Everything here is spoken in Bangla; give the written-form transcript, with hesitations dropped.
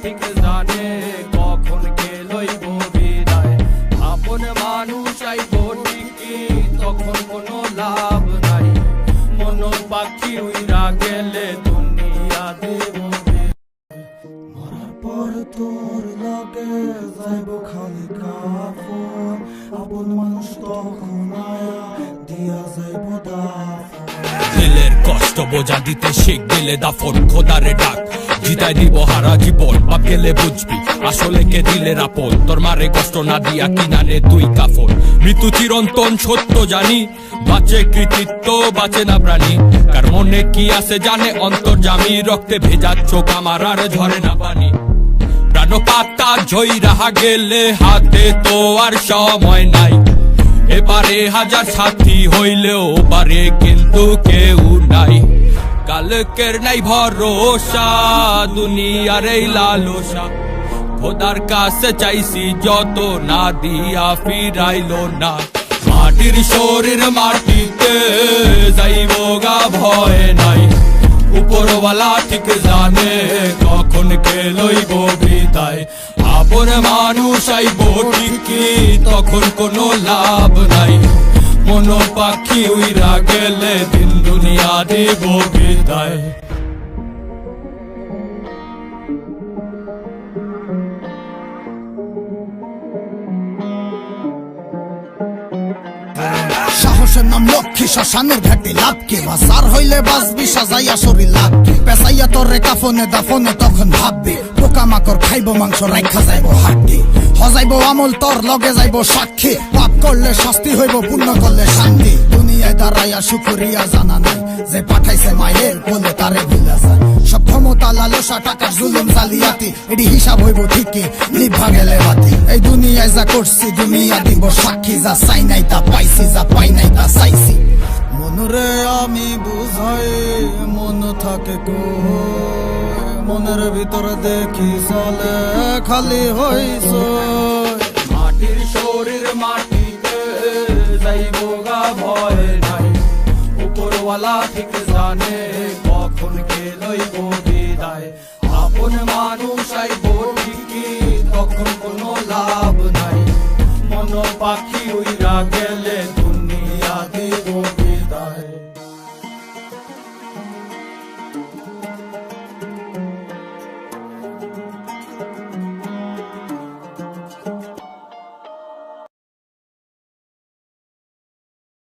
ঠিক জানে কখন কে লইব বিদায়। আপন মানুষ আইব ঠিকই তখন কোনো লাভ নাই, মন পাখি উইরা গেলে দুনিয়া দেব। মরার পর তোর লাগে যাইব খালি কাফন, আপন মানুষ তখন আয়া দিয়া যাইব দাফন। দিলের কষ্ট বোঝা দিতে শিখ দিলে দাফন, খোদারে ডাক জিতাই দিব হারা জীবন। বাপ গেলে বুঝবি আসলে কে দিলের আপন, তোর মারে কষ্ট না দিয়া কিনারে তুই কাফন। মৃত্যু চিরন্তন সত্য জানি, বাঁচে কৃতিত্ব বাঁচে না প্রাণী। কার মনে কি আছে জানে অন্তর্যামী, রক্তে ভেজা চোখ আমার আর ঝরে না পানি। প্রাণ পাতা ঝই রাহা গেলে হাতে তো আর সময় নাই, এবারে হাজার সাথী হইলেও পারে কিন্তু কেউ নাই। কালকের নাই ভরসা দুনিয়ার এই লালসা, খোদার কাছে চাইছি যত না দিয়া ফিরাইলো না। মাটির শরীর মাটিতে যাইব গা ভয় নাই, উপরওয়ালা ঠিক জানে কখন কে লইব বিদায়। আপন মানুষ আইব ঠিকই তখন কোনো লাভ নাই, মন পাখি উইরা গেলে দিন দুনিয়া দেব বিদায়। সাহসের নাম লক্ষ্মী, শ্মশানের ঘাটে লাভকে বাজার হইলে বাঁচবি সাজাইয়া শরীর লাভকে। পেঁচাইয়া তোরে কাফনে দাফনে তখন ভাববে, পোকামাকড় খাইব মাংস রাইখা যাইব হাড্ডি। হজাইব আমল তোর লগে যাইব সাক্ষী, পাপ করলে শাস্তি হইব পুণ্য করলে শান্তি। দুনিয়ায় দাঁড়াইয়া শুকরিয়া জানা নাই, যে পাঠাইছে মায়ের বলে তারে ভুলা যায়। সব ক্ষমতা লালসা টাকার জুলুম জালিয়াতি, এটি হিসাব হইব ঠিকই নিভা গেলে বাতি। এই দুনিয়ায় যা করছি দুনিয়া দিব সাক্ষী, যা চাই নাই তা পাইছি, যা পাই নাই তা চাইছি। মনরে আমি বুঝাই মন থাকে কই, মনের ভিতরে দেখি চলে খালি হইছ। মাটির শরীর মাটিতে যাইব গা ভয় নাই, উপরওয়ালা ঠিক জানে কখন কে লইব বিদায়। আপন মানুষ আইব ঠিকই তখন কোনো লাভ নাই, মন পাখি উইরা গেলে